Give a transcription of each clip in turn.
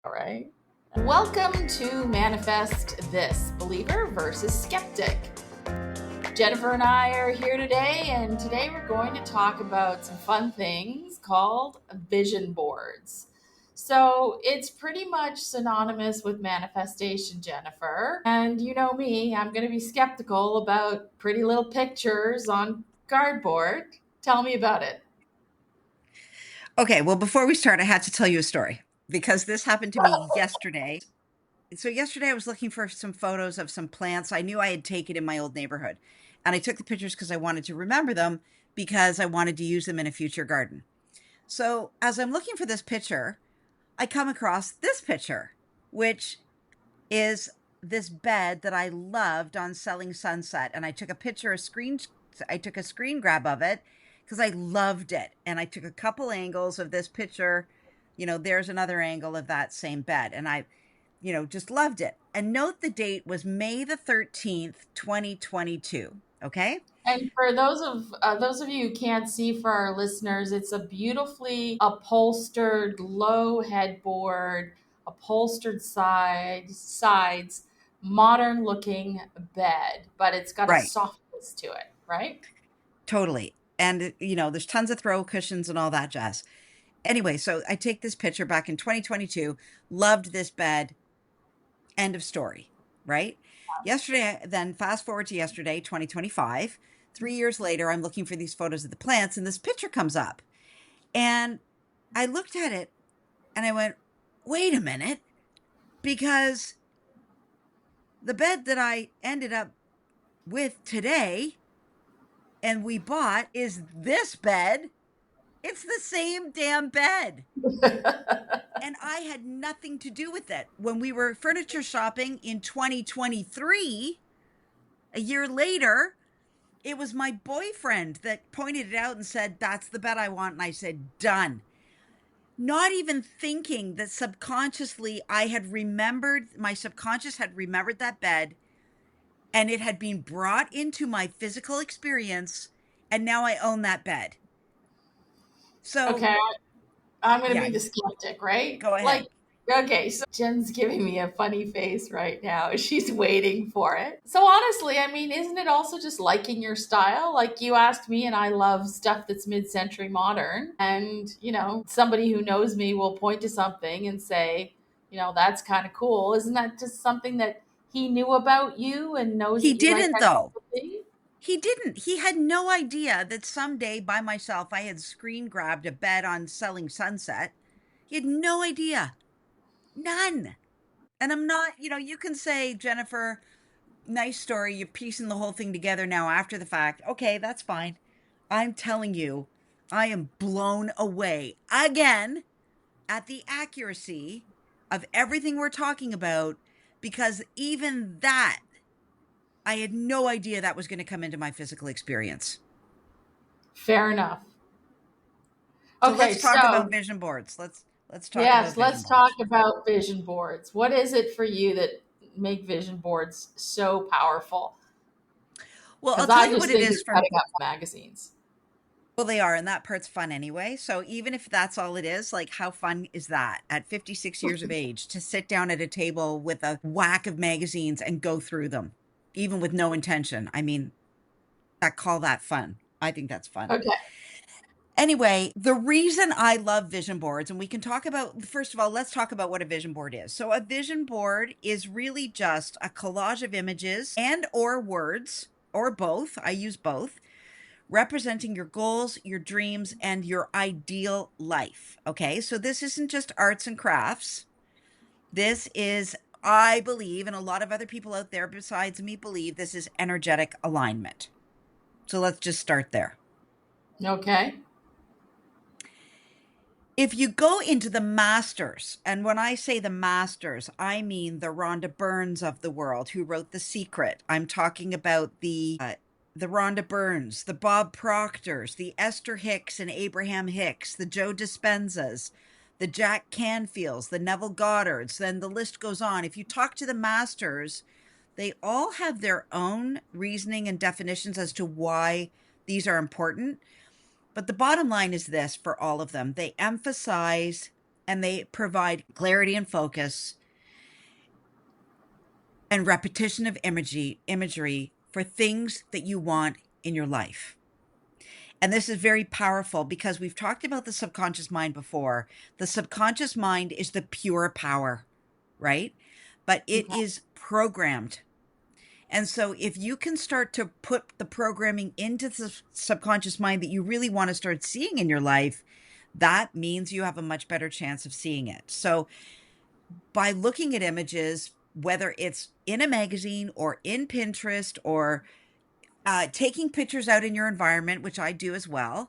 All right. Welcome to Manifest This Believer versus Skeptic. Jennifer and I are here today, and today we're going to talk about some fun things called vision boards. So it's pretty much synonymous with manifestation, Jennifer. And you know me, I'm going to be skeptical about pretty little pictures on cardboard. Tell me about it. Okay, well, before we start, I had to tell you a story because this happened to me yesterday. So, yesterday I was looking for some photos of some plants I knew I had taken in my old neighborhood. And I took the pictures because I wanted to remember them because I wanted to use them in a future garden. So, as I'm looking for this picture, I come across this picture, which is this bed that I loved on Selling Sunset. And I took a picture, I took a screen grab of it because I loved it. And I took a couple angles of this picture. There's another angle of that same bed. And I, just loved it. And note the date was May the 13th, 2022. Okay. And for those of you who can't see, for our listeners, it's a beautifully upholstered low headboard, upholstered sides, modern looking bed, but it's got a Right. softness to it, right? Totally. And, there's tons of throw cushions and all that jazz. Anyway, so I take this picture back in 2022, loved this bed. End of story, right? Yesterday, then fast forward to yesterday, 2025. 3 years later, I'm looking for these photos of the plants, and this picture comes up. And I looked at it and I went, wait a minute, because the bed that I ended up with today and we bought is this bed. It's the same damn bed. And I had nothing to do with it. When we were furniture shopping in 2023, a year later, it was my boyfriend that pointed it out and said, that's the bed I want. And I said, done. Not even thinking that subconsciously my subconscious had remembered that bed and it had been brought into my physical experience. And now I own that bed. So, Okay, I'm going to yeah, be the skeptic, right? go Like, ahead. okay, so Jen's giving me a funny face right now. She's waiting for it. So honestly, I mean, isn't it also just liking your style? Like you asked me, and I love stuff that's mid-century modern. And, somebody who knows me will point to something and say, that's kind of cool. Isn't that just something that he knew about you and knows He that you like didn't, that type though. of thing? He didn't. He had no idea that someday by myself I had screen grabbed a bed on Selling Sunset. He had no idea. None. And I'm not, you can say, Jennifer, nice story. You're piecing the whole thing together now after the fact. Okay, that's fine. I'm telling you, I am blown away again at the accuracy of everything we're talking about because even that, I had no idea that was going to come into my physical experience. Fair enough. So Okay, let's talk about so vision boards. Let's talk about yes, vision let's talk boards. about vision boards. What is it for you that make vision boards so powerful? Well, I'll Because tell I you just what it think is they're from. cutting up magazines. Well, they are, and that part's fun anyway. So even if that's all it is, like how fun is that at 56 years of age to sit down at a table with a whack of magazines and go through them, even with no intention? I mean, call that fun. I think that's fun. Okay. Anyway, the reason I love vision boards, and we can talk about, first of all, let's talk about what a vision board is. So a vision board is really just a collage of images and or words, or both. I use both, representing your goals, your dreams, and your ideal life. Okay, so this isn't just arts and crafts. This is, I believe, and a lot of other people out there besides me believe, this is energetic alignment. So let's just start there. Okay. If you go into the masters, and when I say the masters, I mean the Rhonda Byrnes of the world who wrote The Secret. I'm talking about the Rhonda Byrnes, the Bob Proctors, the Esther Hicks and Abraham Hicks, the Joe Dispenzas, the Jack Canfields, the Neville Goddards, then the list goes on. If you talk to the masters, they all have their own reasoning and definitions as to why these are important. But the bottom line is this for all of them: they emphasize and they provide clarity and focus and repetition of imagery for things that you want in your life. And this is very powerful because we've talked about the subconscious mind before. The subconscious mind is the pure power, right? But it Okay. is programmed. And so if you can start to put the programming into the subconscious mind that you really want to start seeing in your life, that means you have a much better chance of seeing it. So by looking at images, whether it's in a magazine or in Pinterest or taking pictures out in your environment, which I do as well,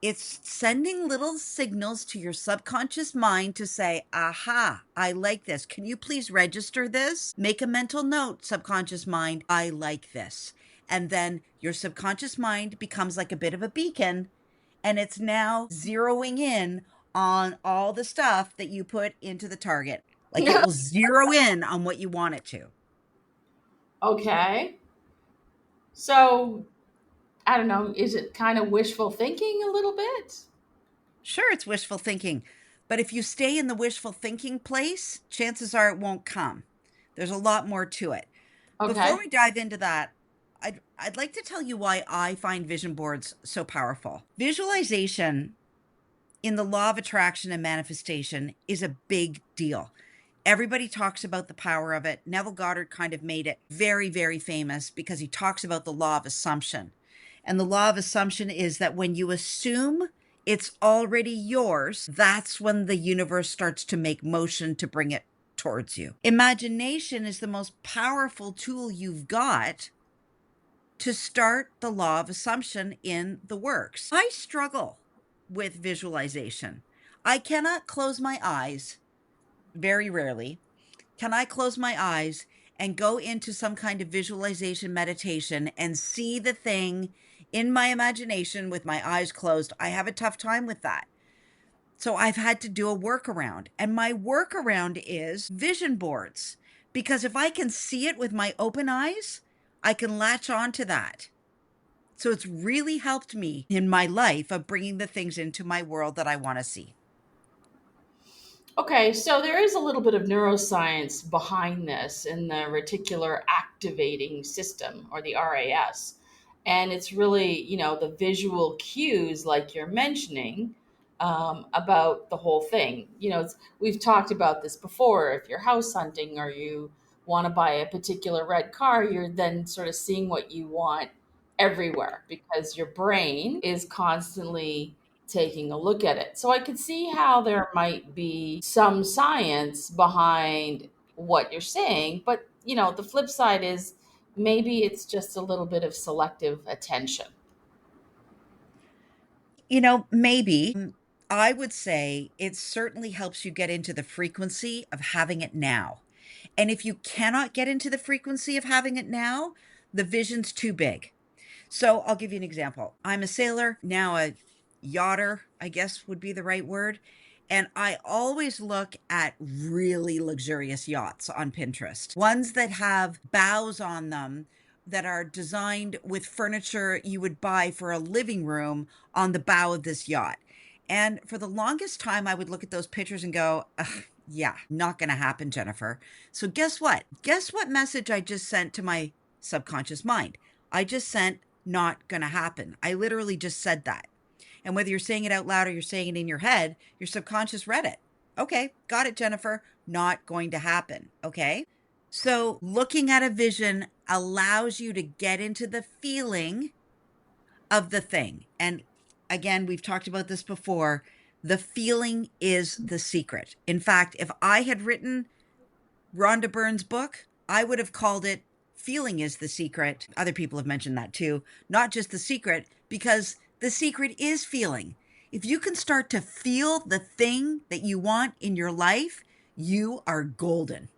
it's sending little signals to your subconscious mind to say, aha, I like this. Can you please register this? Make a mental note, subconscious mind, I like this. And then your subconscious mind becomes like a bit of a beacon, and it's now zeroing in on all the stuff that you put into the target. Like it will zero in on what you want it to. Okay. So I don't know, is it kind of wishful thinking a little bit? Sure, it's wishful thinking, but if you stay in the wishful thinking place, chances are it won't come. There's a lot more to it. Before Okay. we dive into that, I'd like to tell you why I find vision boards so powerful. Visualization in the law of attraction and manifestation is a big deal. Everybody talks about the power of it. Neville Goddard kind of made it very, very famous because he talks about the law of assumption. And the law of assumption is that when you assume it's already yours, that's when the universe starts to make motion to bring it towards you. Imagination is the most powerful tool you've got to start the law of assumption in the works. I struggle with visualization. I cannot close my eyes, very rarely. Can I close my eyes and go into some kind of visualization meditation and see the thing in my imagination with my eyes closed? I have a tough time with that. So I've had to do a workaround. And my workaround is vision boards. Because if I can see it with my open eyes, I can latch on to that. So it's really helped me in my life of bringing the things into my world that I want to see. Okay, so there is a little bit of neuroscience behind this in the reticular activating system, or the RAS. And it's really, the visual cues, like you're mentioning, about the whole thing. We've talked about this before. If you're house hunting or you want to buy a particular red car, you're then sort of seeing what you want everywhere because your brain is constantly taking a look at it. So I could see how there might be some science behind what you're saying, but the flip side is maybe it's just a little bit of selective attention. Maybe I would say it certainly helps you get into the frequency of having it now. And if you cannot get into the frequency of having it now, the vision's too big. So I'll give you an example. I'm a sailor, now a yachter, I guess would be the right word. And I always look at really luxurious yachts on Pinterest, ones that have bows on them that are designed with furniture you would buy for a living room on the bow of this yacht. And for the longest time, I would look at those pictures and go, "Ugh, yeah, not going to happen, Jennifer." So guess what? Guess what message I just sent to my subconscious mind? I just sent not going to happen. I literally just said that. And whether you're saying it out loud or you're saying it in your head, your subconscious read it. Okay, got it, Jennifer. Not going to happen. Okay. So looking at a vision allows you to get into the feeling of the thing. And again, we've talked about this before. The feeling is the secret. In fact, if I had written Rhonda Byrne's book, I would have called it Feeling is the Secret. Other people have mentioned that too. Not just the secret, because the secret is feeling. If you can start to feel the thing that you want in your life, you are golden.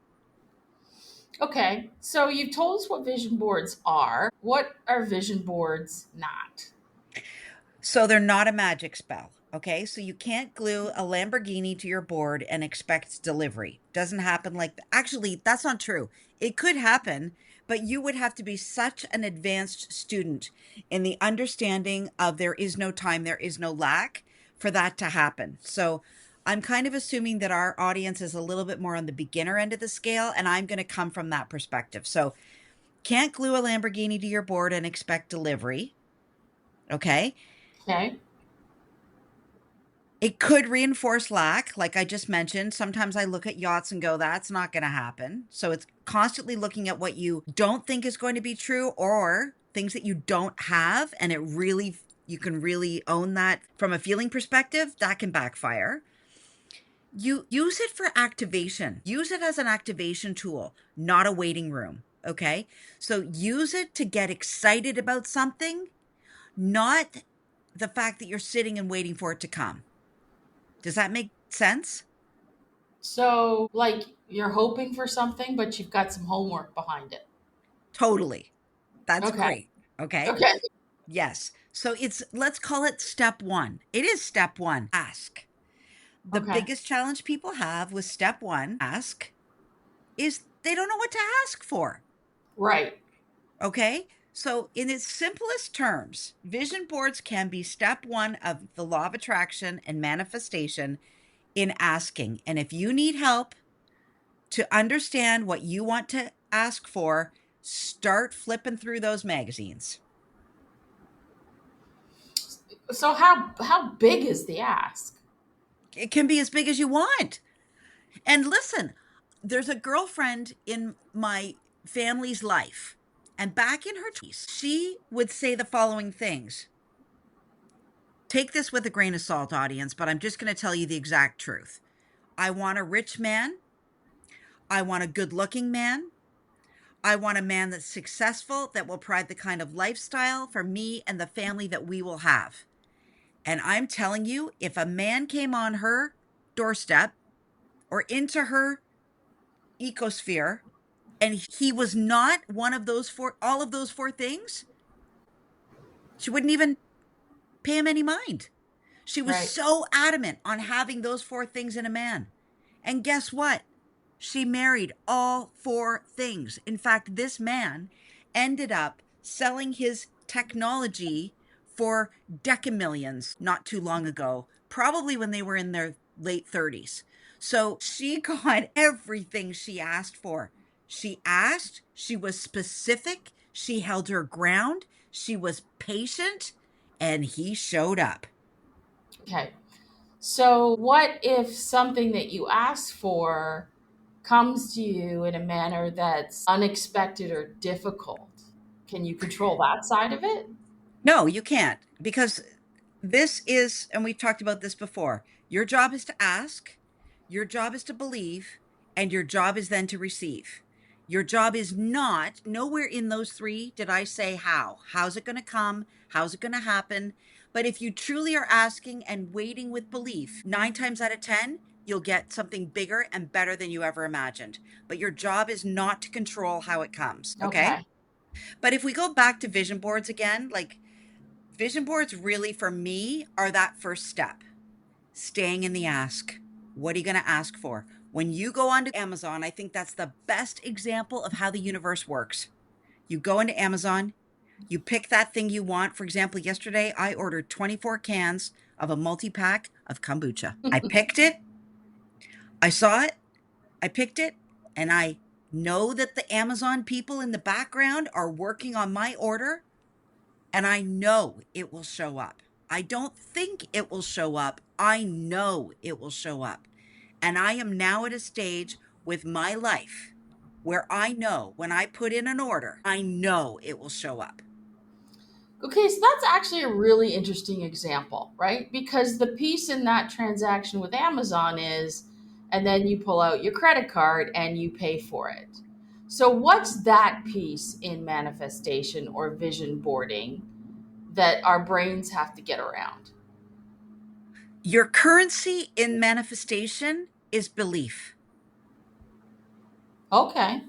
Okay, so you've told us what vision boards are. What are vision boards not? So they're not a magic spell. Okay. So you can't glue a Lamborghini to your board and expect delivery. Doesn't happen like that. Actually, that's not true. It could happen, but you would have to be such an advanced student in the understanding of there is no time, there is no lack for that to happen. So I'm kind of assuming that our audience is a little bit more on the beginner end of the scale, and I'm going to come from that perspective. So, can't glue a Lamborghini to your board and expect delivery. Okay. Okay. It could reinforce lack, like I just mentioned. Sometimes I look at yachts and go, that's not going to happen. So it's constantly looking at what you don't think is going to be true or things that you don't have. And you can really own that from a feeling perspective. That can backfire. You use it for activation, use it as an activation tool, not a waiting room. Okay. So use it to get excited about something, not the fact that you're sitting and waiting for it to come. Does that make sense? So, like, you're hoping for something, but you've got some homework behind it. Totally. That's Okay. great. Okay. Okay. Yes. So let's call it step one. It is step one. Ask. The Okay. biggest challenge people have with step one, ask, is they don't know what to ask for. Right. Okay. So, in its simplest terms, vision boards can be step one of the law of attraction and manifestation in asking. And if you need help to understand what you want to ask for, start flipping through those magazines. So how big is the ask? It can be as big as you want. And listen, there's a girlfriend in my family's life, and back in her 20s, she would say the following things. Take this with a grain of salt, audience, but I'm just going to tell you the exact truth. I want a rich man. I want a good looking man. I want a man that's successful, that will provide the kind of lifestyle for me and the family that we will have. And I'm telling you, if a man came on her doorstep or into her ecosphere and he was not one of those all of those four things, she wouldn't even pay him any mind. She was Right. so adamant on having those four things in a man. And guess what? She married all four things. In fact, this man ended up selling his technology for decamillions not too long ago, probably when they were in their late 30s. So she got everything she asked for. She asked, she was specific, she held her ground, she was patient, and he showed up. Okay. So, what if something that you ask for comes to you in a manner that's unexpected or difficult? Can you control that side of it? No, you can't, because this is, and we've talked about this before, your job is to ask, your job is to believe, and your job is then to receive. Your job is not, nowhere in those three did I say how. How's it going to come? How's it going to happen? But if you truly are asking and waiting with belief, 9 times out of 10, you'll get something bigger and better than you ever imagined. But your job is not to control how it comes. Okay. Okay. But if we go back to vision boards again, like vision boards really for me are that first step, staying in the ask. What are you going to ask for? When you go onto Amazon, I think that's the best example of how the universe works. You go into Amazon, you pick that thing you want. For example, yesterday I ordered 24 cans of a multi pack of kombucha. I picked it, I saw it, I picked it, and I know that the Amazon people in the background are working on my order. And I know it will show up. I don't think it will show up. I know it will show up. And I am now at a stage with my life where I know when I put in an order, I know it will show up. Okay, so that's actually a really interesting example, right? Because the piece in that transaction with Amazon is, and then you pull out your credit card and you pay for it. So, what's that piece in manifestation or vision boarding that our brains have to get around? Your currency in manifestation is belief. Okay,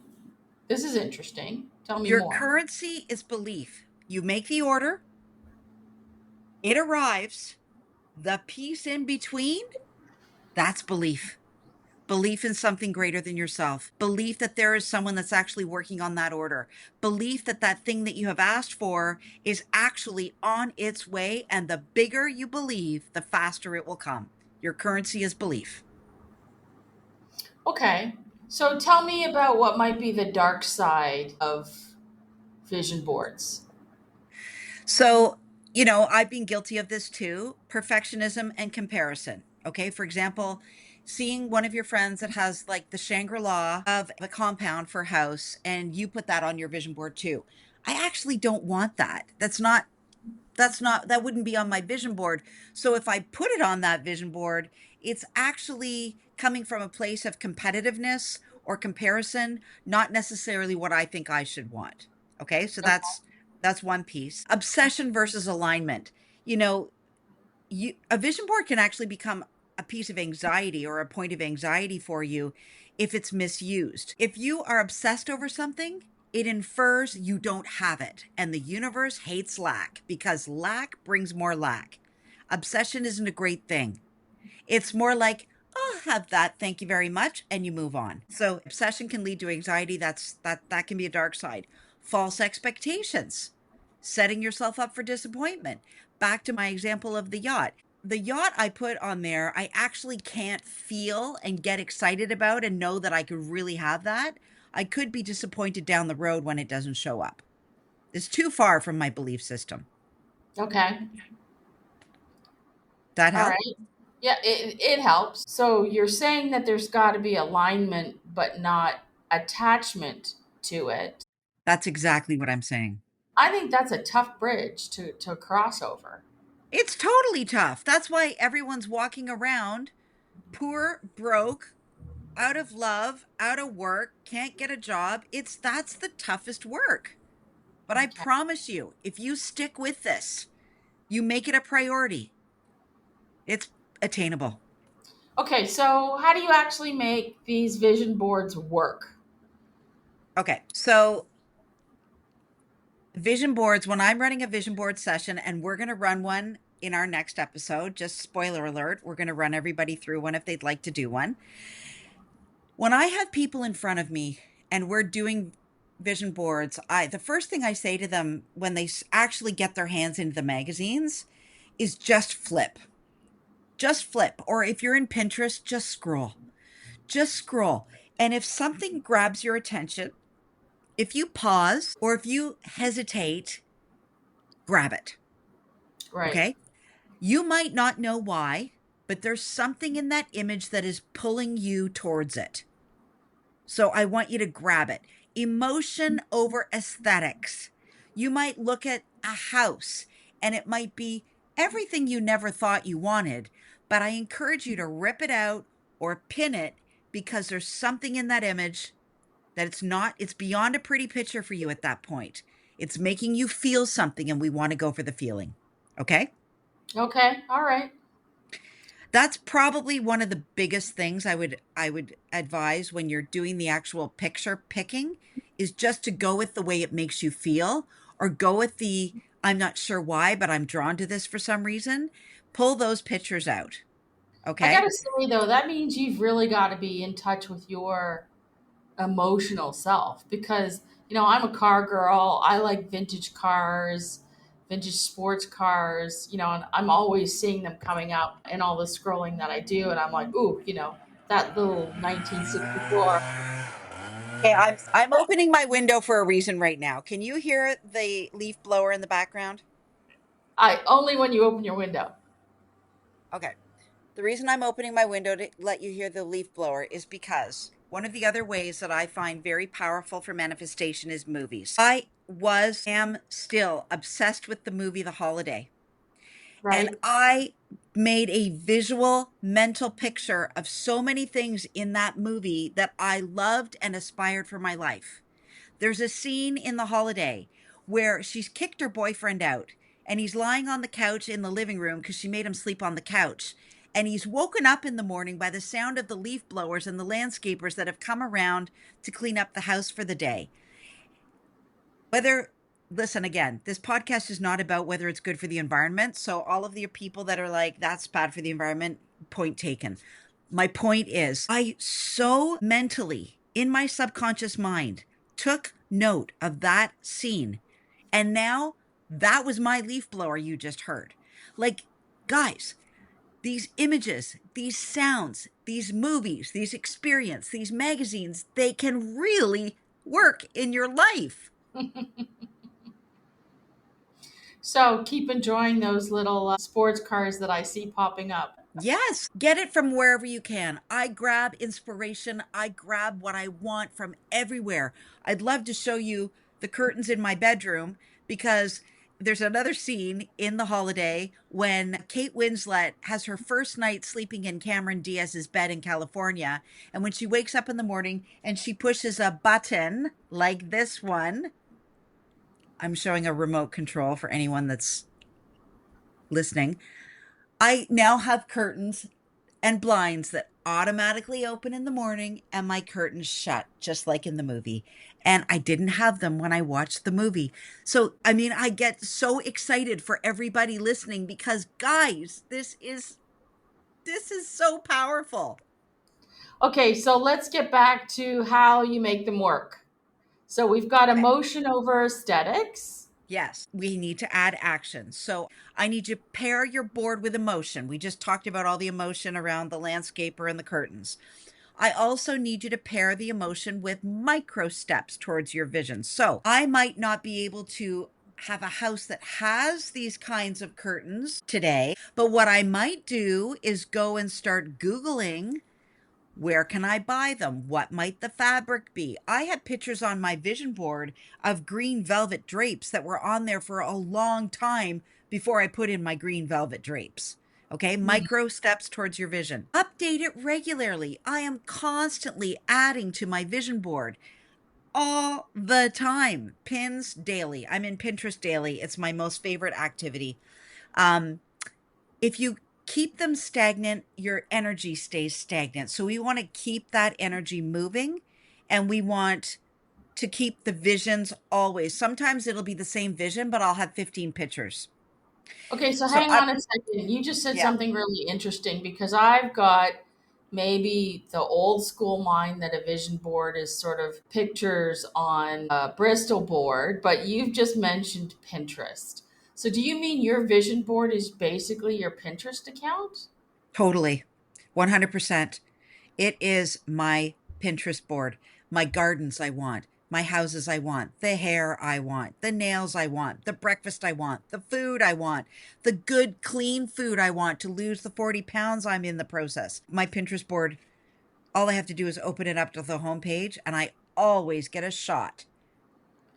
this is interesting. Tell me Your more. currency is belief. You make the order, it arrives, the piece in between, that's belief. Belief in something greater than yourself, belief that there is someone that's actually working on that order, belief that that thing that you have asked for is actually on its way. And the bigger you believe, the faster it will come. Your currency is belief. Okay. So tell me about what might be the dark side of vision boards. So, I've been guilty of this too, perfectionism and comparison. Okay. For example, seeing one of your friends that has like the Shangri-La of a compound for a house and you put that on your vision board too. I actually don't want that. That wouldn't be on my vision board. So if I put it on that vision board, it's actually coming from a place of competitiveness or comparison, not necessarily what I think I should want. Okay? So that's one piece. Obsession versus alignment. You know, a vision board can actually become a piece of anxiety or a point of anxiety for you if it's misused. If you are obsessed over something, it infers you don't have it. And the universe hates lack because lack brings more lack. Obsession isn't a great thing. It's more like, I'll have that. Thank you very much. And you move on. So obsession can lead to anxiety. That can be a dark side. False expectations, setting yourself up for disappointment. Back to my example of the yacht. The yacht I put on there, I actually can't feel and get excited about and know that I could really have that. I could be disappointed down the road when it doesn't show up. It's too far from my belief system. Okay. That All help? right. Yeah, it helps. So you're saying that there's got to be alignment, but not attachment to it. That's exactly what I'm saying. I think that's a tough bridge to cross over. It's totally tough. That's why everyone's walking around poor, broke, out of love, out of work, can't get a job. That's the toughest work. But I Okay. promise you, if you stick with this, you make it a priority, it's attainable. Okay, so how do you actually make these vision boards work? Okay. So, vision boards, when I'm running a vision board session, and we're going to run one in our next episode, just spoiler alert, we're going to run everybody through one if they'd like to do one. When I have people in front of me and we're doing vision boards, the first thing I say to them when they actually get their hands into the magazines is just flip. Just flip. Or if you're in Pinterest, just scroll. Just scroll. And if something grabs your attention, if you pause or if you hesitate, grab it. Right. Okay? You might not know why, but there's something in that image that is pulling you towards it. So I want you to grab it. Emotion over aesthetics. You might look at a house and it might be everything you never thought you wanted, but I encourage you to rip it out or pin it because there's something in that image that it's beyond a pretty picture for you at that point. It's making you feel something and we want to go for the feeling. Okay? Okay. All right. That's probably one of the biggest things I would advise when you're doing the actual picture picking is just to go with the way it makes you feel or go with the I'm not sure why, but I'm drawn to this for some reason. Pull those pictures out. I Okay? gotta say though, that means you've really got to be in touch with your emotional self because I'm a car girl. I like vintage cars, vintage sports cars, and I'm always seeing them coming up in all the scrolling that I do, and I'm like, ooh, that little 1964. Okay, I'm opening my window for a reason right now. Can you hear the leaf blower in the background? I only when you open your window. Okay. The reason I'm opening my window to let you hear the leaf blower is because one of the other ways that I find very powerful for manifestation is movies. Am still obsessed with the movie The Holiday. And Right. I made a visual mental picture of so many things in that movie that I loved and aspired for my life. There's a scene in The Holiday where she's kicked her boyfriend out and he's lying on the couch in the living room because she made him sleep on the couch. And he's woken up in the morning by the sound of the leaf blowers and the landscapers that have come around to clean up the house for the day. Whether, listen again, this podcast is not about whether it's good for the environment. So, all of the people that are like, that's bad for the environment, point taken. My point is, I so mentally, in my subconscious mind, took note of that scene. And now that was my leaf blower you just heard. Like, guys, these images, these sounds, these movies, these experience, these magazines, they can really work in your life. So keep enjoying those little sports cars that I see popping up. Yes, get it from wherever you can. I grab inspiration. I grab what I want from everywhere. I'd love to show you the curtains in my bedroom because there's another scene in The Holiday when Kate Winslet has her first night sleeping in Cameron Diaz's bed in California. And when she wakes up in the morning and she pushes a button like this one, I'm showing a remote control for anyone that's listening. I now have curtains and blinds that automatically open in the morning and my curtains shut, just like in the movie. And I didn't have them when I watched the movie. So, I mean, I get so excited for everybody listening because guys, this is so powerful. Okay, so let's get back to how you make them work. So we've got Okay. emotion over aesthetics. Yes, we need to add action. So I need to pair your board with emotion. We just talked about all the emotion around the landscaper and the curtains. I also need you to pair the emotion with micro steps towards your vision. So I might not be able to have a house that has these kinds of curtains today, but what I might do is go and start Googling, where can I buy them? What might the fabric be? I had pictures on my vision board of green velvet drapes that were on there for a long time before I put in my green velvet drapes. Okay, micro steps towards your vision. Update it regularly. I am constantly adding to my vision board all the time. Pins daily. I'm in Pinterest daily. It's my most favorite activity. Um, if you keep them stagnant, your energy stays stagnant. So we want to keep that energy moving and we want to keep the visions always. Sometimes it'll be the same vision, but I'll have 15 pictures. Okay, so So hang I, on a second. You just said yeah, something really interesting because I've got maybe the old school mind that a vision board is sort of pictures on a Bristol board, but you've just mentioned Pinterest. So do you mean your vision board is basically your Pinterest account? totally. 100%. It is my Pinterest board, my gardens I want, my houses I want, the hair I want, the nails I want, the breakfast I want, the food I want, the good, clean food I want to lose the 40 pounds I'm in the process. My Pinterest board, all I have to do is open it up to the homepage, and I always get a shot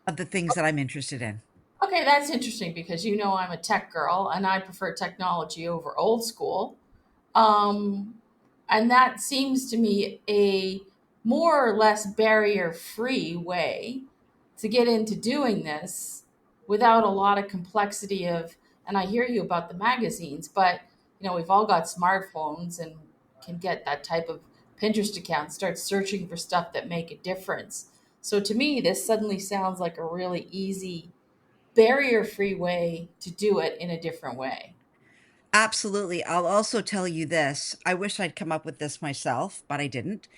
of the things that I'm interested in. Okay, that's interesting because you know I'm a tech girl and I prefer technology over old school. Um, and that seems to me a more or less barrier free way to get into doing this without a lot of complexity of, and I hear you about the magazines, but you know, we've all got smartphones and can get that type of Pinterest account, start searching for stuff that make a difference. So to me, this suddenly sounds like a really easy, barrier free way to do it in a different way. Absolutely. I'll also tell you this. I wish I'd come up with this myself, but I didn't.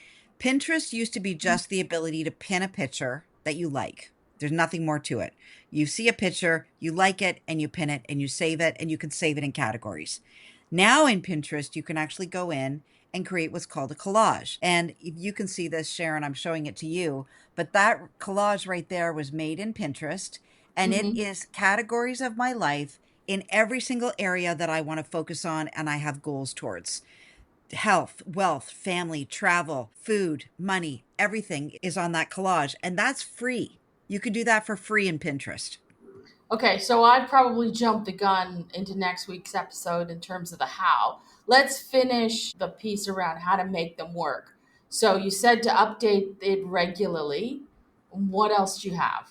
Pinterest used to be just the ability to pin a picture that you like. There's nothing more to it. You see a picture, you like it, and you pin it, and you save it, and you can save it in categories. Now in Pinterest, you can actually go in and create what's called a collage. And if you can see this, Sharon, I'm showing it to you, but that collage right there was made in Pinterest, and it Hmm. is categories of my life in every single area that I want to focus on and I have goals towards. Health, wealth, family, travel, food, money, everything is on that collage. And that's free. You can do that for free in Pinterest. Okay, so I probably jumped the gun into next week's episode in terms of the how. Let's finish the piece around how to make them work. So you said to update it regularly. What else do you have?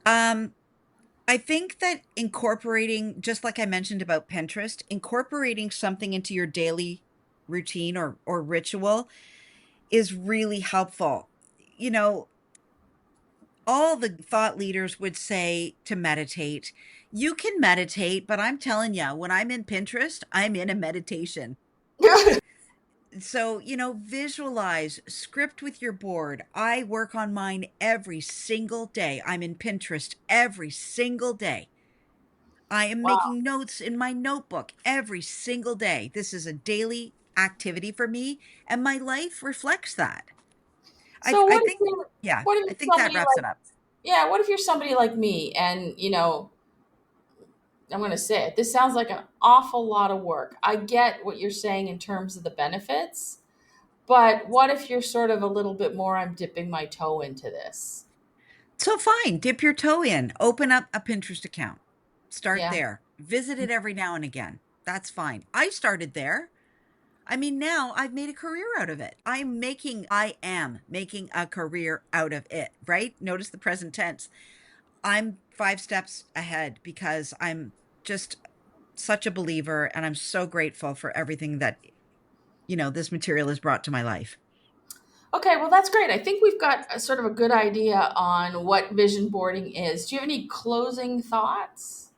Um, I think that incorporating, just like I mentioned about Pinterest, incorporating something into your daily routine or ritual is really helpful. You know, all the thought leaders would say to meditate. You can meditate, but I'm telling you, when I'm in Pinterest, I'm in a meditation. So, visualize, script with your board. I work on mine every single day. I'm in Pinterest every single day. I am Wow. making notes in my notebook every single day. This is a daily activity for me, and my life reflects that. I, So I what if think, you're yeah, what if I you're think that somebody wraps it like up. yeah, what if you're somebody like me and I'm going to say it. This sounds like an awful lot of work. I get what you're saying in terms of the benefits, but what if you're sort of a little bit more, I'm dipping my toe into this? So fine, dip your toe in, open up a Pinterest account, start Yeah. there, visit it every now and again. That's fine. I started there. I mean, now I've made a career out of it. I am making a career out of it, right? Notice the present tense. I'm 5 steps ahead because I'm just such a believer and I'm so grateful for everything that, this material has brought to my life. Okay, well, that's great. I think we've got a sort of a good idea on what vision boarding is. Do you have any closing thoughts?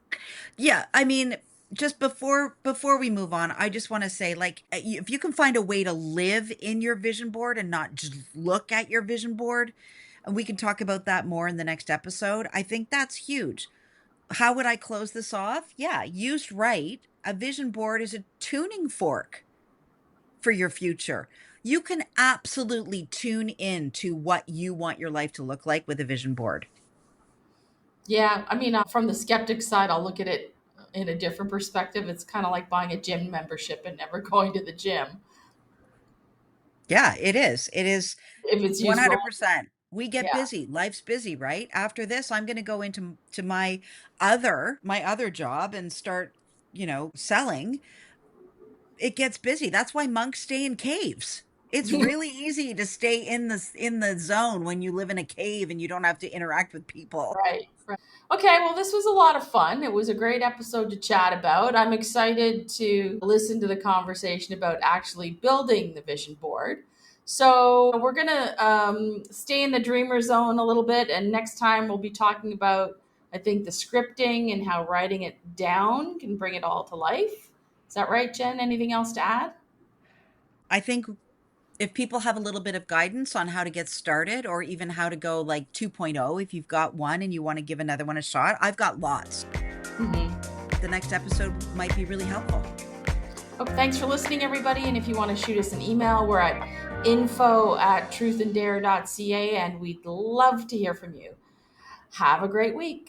Yeah, I mean, just before we move on, I just want to say like if you can find a way to live in your vision board and not just look at your vision board, and we can talk about that more in the next episode. I think that's huge. How would I close this off? Yeah, used right, a vision board is a tuning fork for your future. You can absolutely tune in to what you want your life to look like with a vision board. Yeah, I mean, from the skeptic side, I'll look at it in a different perspective. It's kind of like buying a gym membership and never going to the gym Yeah, it is. It is if it's used right. 100%. We get Yeah. busy. Life's busy, right? After this, I'm going to go into to my other job and start, selling. It gets busy. That's why monks stay in caves. It's really easy to stay in the zone when you live in a cave and you don't have to interact with people. Right. Right. Okay, well, this was a lot of fun. It was a great episode to chat about. I'm excited to listen to the conversation about actually building the vision board. So, we're going to stay in the dreamer zone a little bit. And next time, we'll be talking about, I think, the scripting and how writing it down can bring it all to life. Is that right, Jen? Anything else to add? I think if people have a little bit of guidance on how to get started or even how to go like 2.0, if you've got one and you want to give another one a shot, I've got lots. Mm-hmm. The next episode might be really helpful. Oh, thanks for listening, everybody. And if you want to shoot us an email, we're at info@truthanddare.ca, and we'd love to hear from you. Have a great week.